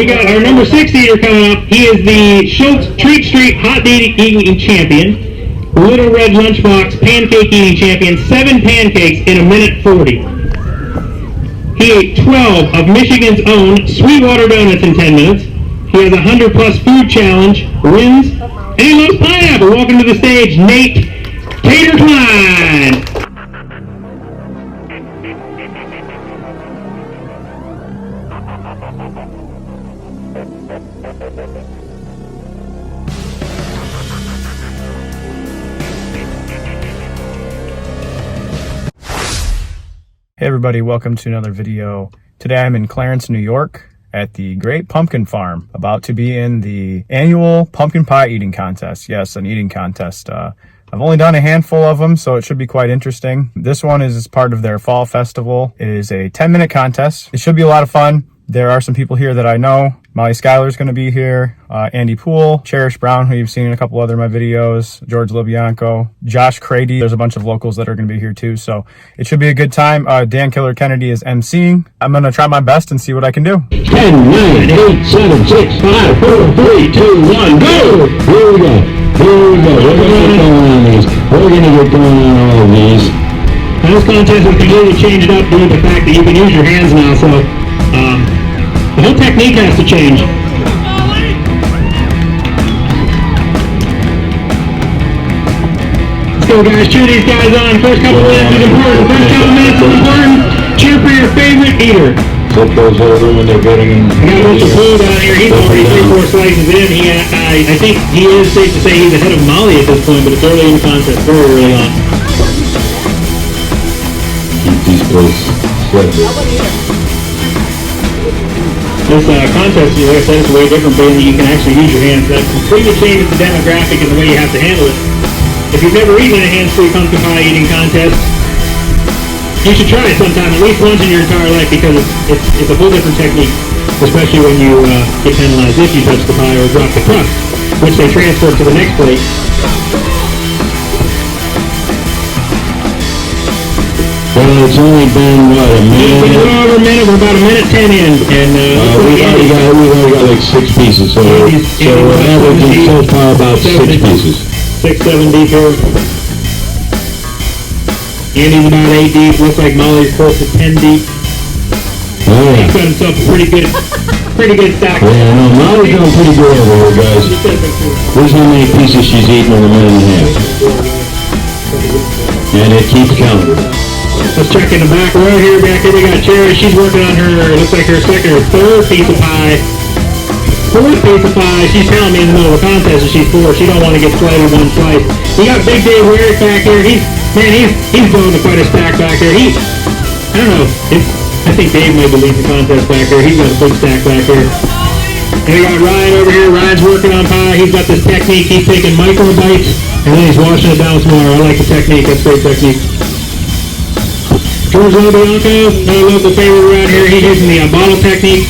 We got our number 6 eater coming up. He is the Schultz Treat Street Hot Eating Champion, Little Red Lunchbox Pancake Eating Champion, 7 pancakes in 1:40. He ate 12 of Michigan's own Sweetwater Donuts in 10 minutes. He has a 100+ food challenge, wins, and he loves pineapple. Welcome to the stage, Nate Tater Klein. Hey everybody, welcome to another video. Today I'm in Clarence, New York at the Great Pumpkin Farm, about to be in the annual pumpkin pie eating contest. Yes, an eating contest. I've only done a handful of them, so it should be quite interesting. This one is part of their fall festival. It is a 10-minute contest. It should be a lot of fun. There are some people here that I know. Molly Schuyler's going to be here, Andy Poole, Cherish Brown, who you've seen in a couple other of my videos, George Libianco, Josh Crady. There's a bunch of locals that are going to be here too, so it should be a good time. Dan Killer Kennedy is emceeing. I'm going to try my best and see what I can do. 10, 9, 8, 7, 6, 5, 4, 3, 2, 1, go! Here we go. Here we go. We're going to get going on these. We're going to get going on all of these. Now this contest is completely changed up due to the fact that you can use your hands now, so the whole technique has to change. Let's go, guys. Cheer these guys on. First couple minutes is important. First couple minutes is important. Cheer for your favorite eater. Flip those over when they're getting in. I got Mr. Poole down here. He's already 3-4 slices in. I think he is safe to say he's ahead of Molly at this point, but it's early in the contest, very early on. Keep these boys sweating. This contest, like I said, is way different, but you can actually use your hands. That completely changes the demographic and the way you have to handle it. If you've never eaten a hands-free pumpkin pie eating contest, you should try it sometime, at least once in your entire life, because it's a whole different technique, especially when you get penalized if you touch the pie or drop the crust, which they transfer to the next plate. Well, it's only been, what, a minute? It's been over a minute. We're about a minute 10 in, and we've already got like 6 pieces, so we're averaging so far about 6 pieces. 6, 7 deep here. Andy's about 8 deep. Looks like Molly's close to 10 deep. Oh, yeah. He's got himself a pretty good stack. Yeah, no, Molly's doing pretty good over here, guys. Here's how many pieces she's eaten in a minute and a half. And it keeps counting. Let's check in the back row here. Back here we got Cherry. She's working on her, looks like her second or third piece of pie. 4th piece of pie. She's telling me in the middle of the contest that she's 4. She don't want to get slighted one slice. You got Big Dave Wyrick back here. He's blowing quite a stack back here. I don't know. I think Dave may lead the contest back here. He's got a big stack back here. And we got Ryan over here. Ryan's working on pie. He's got this technique. He's taking micro bites and then he's washing it down some more. I like the technique. That's great technique. George Libianco, another local favorite around here. He's using the bottle technique,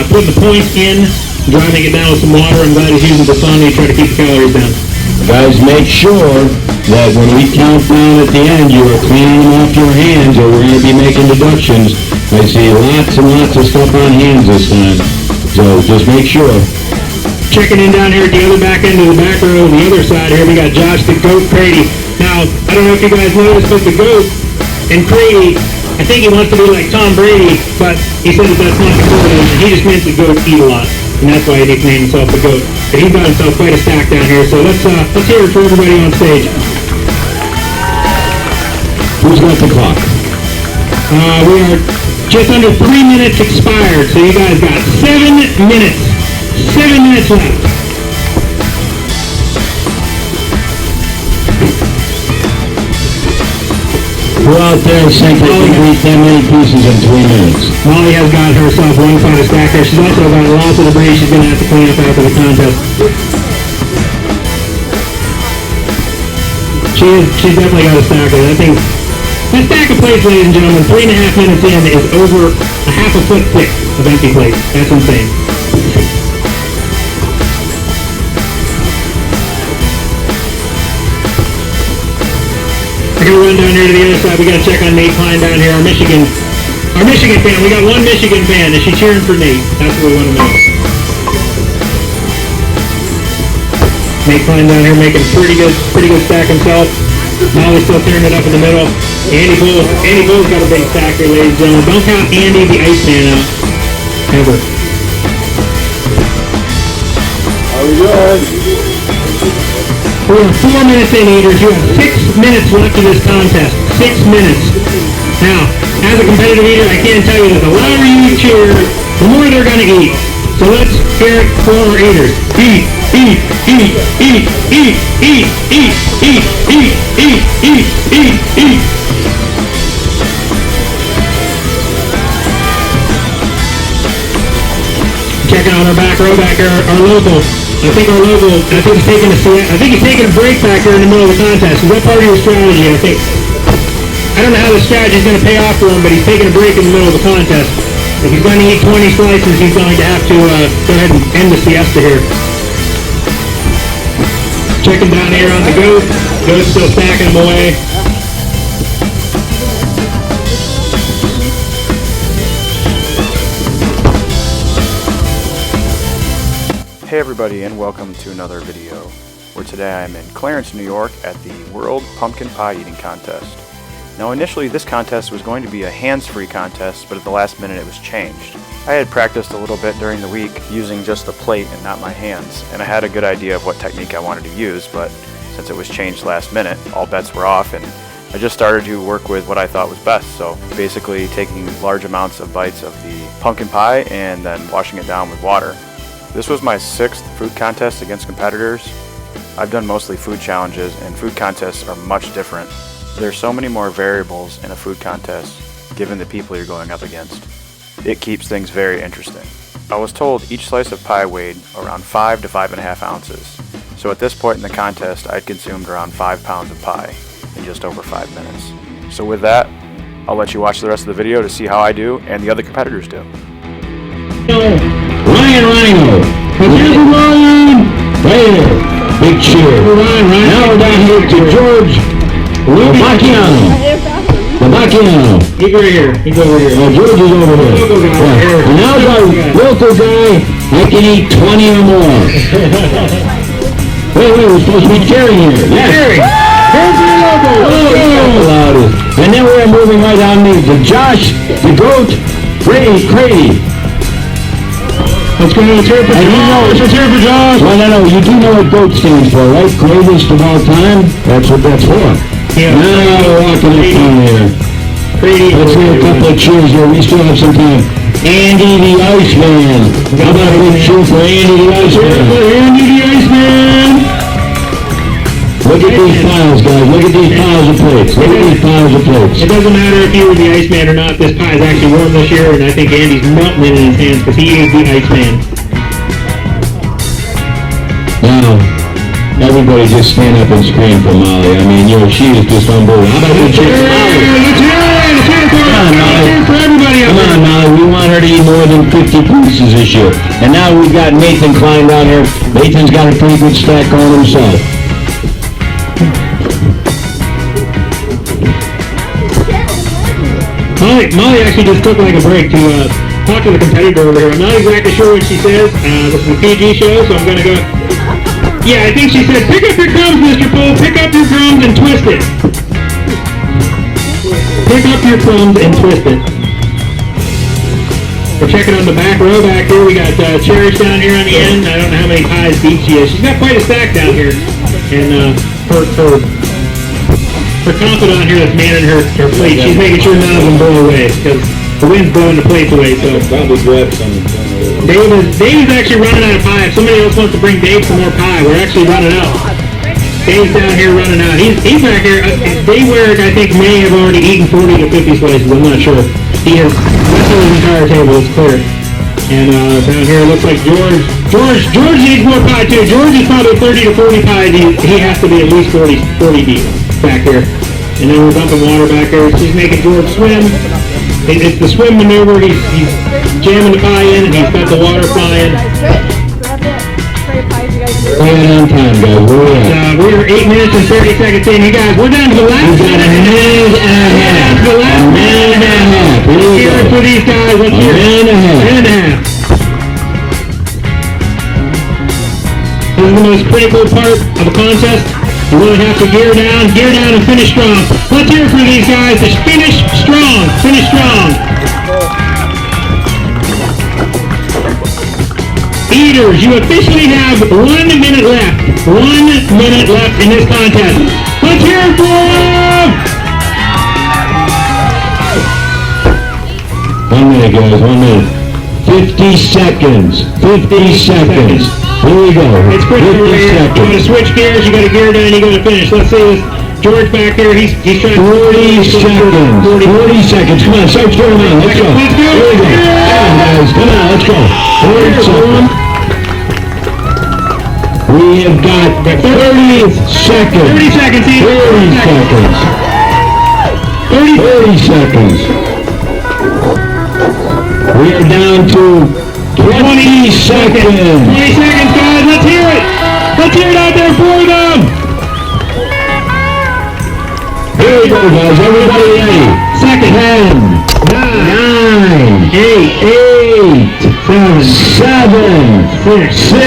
putting the points in, driving it down with some water. I'm glad he's using the sun to try to keep the calories down. Guys, make sure that when we count down at the end, you are cleaning them off your hands, or we're going to be making deductions. I see lots and lots of stuff on hands this time, so just make sure. Checking in down here at the other back end of the back row, on the other side here, we got Josh the Goat Crady. Now, I don't know if you guys noticed, but the Goat and Crady, I think he wants to be like Tom Brady, but he said that that's not the goat. He just meant the goat eat a lot, and that's why he nicknamed himself the Goat. But he's got himself quite a stack down here, so let's hear it for everybody on stage. Who's got the clock? We are just under 3 minutes expired, so you guys got 7 minutes. 7 minutes left. Who out there think they can eat that many pieces in 3 minutes? Molly has got herself one quite a stack there. She's also got lots of debris she's going to have to clean up after the contest. She's definitely got a stack there. I think that stack of plates, ladies and gentlemen, 3.5 minutes in is over a half a foot thick of empty plates. That's insane. We're going to run down here to the other side. We got to check on Nate Klein down here, our Michigan Our Michigan fan. We got one Michigan fan. Is she cheering for Nate? That's what we want to know. Nate Klein down here making a pretty good stack himself. Molly's still tearing it up in the middle. Andy Bull's got a big stack here, ladies and gentlemen. Don't count Andy the Iceman out. Ever. How we doing? We're 4 minutes in, Eaters. You have 6 minutes left of this contest. 6 minutes. Now, as a competitive eater, I can tell you that the louder you cheer, the more they're going to eat. So let's hear it for our eaters. Eat, eat, eat, eat, eat, eat, eat, eat, eat, eat, eat, eat, eat. Checking on our back row back here, our local. I think he's taking a break back here in the middle of the contest. Is that part of your strategy? I don't know how the strategy is going to pay off for him, but he's taking a break in the middle of the contest. If he's going to eat 20 slices, he's going to have to go ahead and end the siesta here. Checking down here on the goat. Goat's still stacking them away. Hey everybody, and welcome to another video, where today I'm in Clarence, New York at the World Pumpkin Pie Eating Contest. Now initially this contest was going to be a hands-free contest, but at the last minute it was changed. I had practiced a little bit during the week using just the plate and not my hands, and I had a good idea of what technique I wanted to use, but since it was changed last minute, all bets were off, and I just started to work with what I thought was best. So basically taking large amounts of bites of the pumpkin pie and then washing it down with water. This was my 6th food contest against competitors. I've done mostly food challenges, and food contests are much different. There's so many more variables in a food contest given the people you're going up against. It keeps things very interesting. I was told each slice of pie weighed around 5 to 5.5 ounces. So at this point in the contest, I'd consumed around 5 pounds of pie in just over 5 minutes. So with that, I'll let you watch the rest of the video to see how I do and the other competitors do. Ryan Rhino. Ryan. Right here. Big cheer. Now we're down here to George Macchiano. The Macchiano. He's right here. He's over here. George is over here. Yeah. And now our local guy, I can eat 20 or more. Wait, we're supposed to be cheering here. Yes. Cheering. Here's your logo. And then we're moving right down to Josh, the goat, Grady. Let's go. Let's hear it for Josh. Let's hear it for Josh. Well, no, you do know what GOAT stands for, right? Greatest of all time? That's what that's for. Yeah. Now we're walking up down here. Let's hear a couple of cheers here. We still have some time. Andy the Iceman. How about a big cheer for Andy the Iceman? Andy the Iceman. Look at these piles, guys. Look at these piles of plates. Look at these piles of plates. It doesn't matter if you were the Iceman or not. This pie is actually warm this year, and I think Andy's melting it in his hands because he is the Iceman. Now, everybody just stand up and scream for Molly. I mean, she is just unbelievable. How about the cheer for Molly? Let's hear it for everybody up there. Come on, Molly. We want her to eat more than 50 pieces this year. And now we've got Nathan Klein down here. Nathan's got a pretty good stack on himself. Molly actually just took like a break to talk to the competitor over here. I'm not exactly sure what she says. This is a PG show, so I'm going to go... Yeah, I think she said, pick up your crumbs, Mr. Poole. Pick up your crumbs and twist it. Pick up your crumbs and twist it. We're checking on the back row back here. We got Cherish down here on the end. I don't know how many pies deep she is. She's got quite a stack down here. And her confidant here that's manning her plate, she's making sure none of them blow away because the wind's blowing the plates away. So Probably grab some. Dave's actually running out of pie. If somebody else wants to bring Dave some more pie, we're actually running out. Dave's down here running out. He's back here. Dave Werrick, I think, may have already eaten 40 to 50 slices. I'm not sure. He has wrestled his entire table. It's clear. And down here, it looks like George needs more pie too. George is probably 30 to 40 pies. He has to be at least 40 deep back here. And then we're dumping water back there. She's making George swim. It's the swim maneuver. He's jamming the pie in, and he's got the water flying. Right on time, guys. We're 8 minutes and 30 seconds in. You guys, we're down to the last minute. A minute and a half. Let's hear it for these guys. Let's hear it. Man and a half. Man and a half. This is the most critical part of a contest. You really have to gear down and finish strong. Let's hear it for these guys to finish strong. Finish strong. Eaters, you officially have 1 minute left. 1 minute left in this contest. Let's hear it for them! 1 minute, guys, 1 minute. 50 seconds. 50 seconds. Here we go. It's critical. 50 You gotta seconds. switch gears, you gotta gear down, you gotta finish. Let's see this. George back there, he's trying to... 40 seconds. 40 seconds. Come on, start throwing on. Let's go. Let's go. Here we go. Come on, guys. Come on, let's go. 40 seconds. We have got 30 seconds. 30 seconds, Ian. 30 seconds. 30 seconds. We are down to 20 seconds. 20 seconds, guys. Let's hear it. Let's hear it out there for them. Here we go, guys. Everybody ready? Second. 10, 9, 8, 7, 6,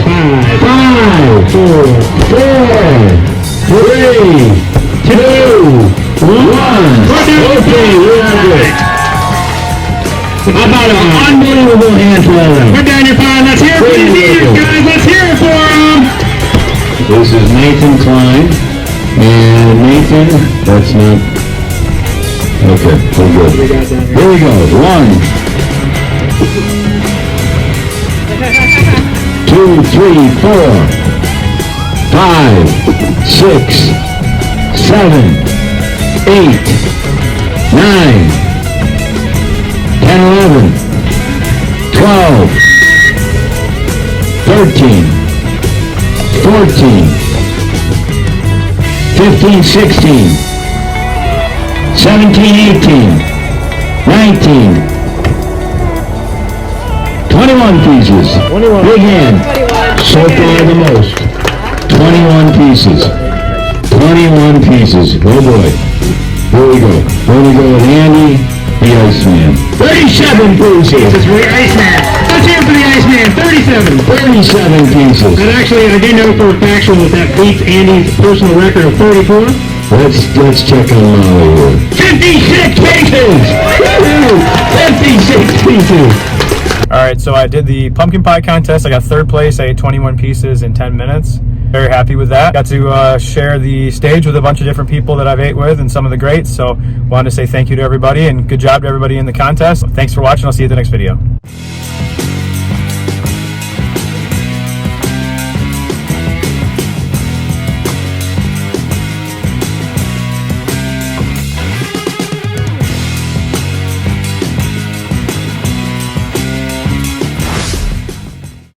5, 4, 3, 2, 1. Okay, we're good. How about an unbelievable handful of them? Put down your phone. Let's hear it for these eaters, guys. Let's hear it for them. This is Nathan Klein. And Nathan, that's not... Okay, we're good. Here we go. 1, 2, 3, 4, 5, 6, 7, 8, 9, 10, 11, 12, 13, 14, 15, 16, 17, 18, 19, 21 pieces. Big hand. So far the most. 21 pieces. 21 pieces. Oh boy. Here we go. Here we go with Andy, the Iceman. 37 pieces. This is for the Iceman. Let's hear it for the Iceman. 37. 37 pieces. And actually, I do know for a factual that beats Andy's personal record of 34. Let's check on Molly here. 56 pieces! 56 pieces! Alright, so I did the pumpkin pie contest. I got third place. I ate 21 pieces in 10 minutes. Very happy with that. Got to share the stage with a bunch of different people that I've ate with and some of the greats. So wanted to say thank you to everybody and good job to everybody in the contest. Thanks for watching. I'll see you at the next video.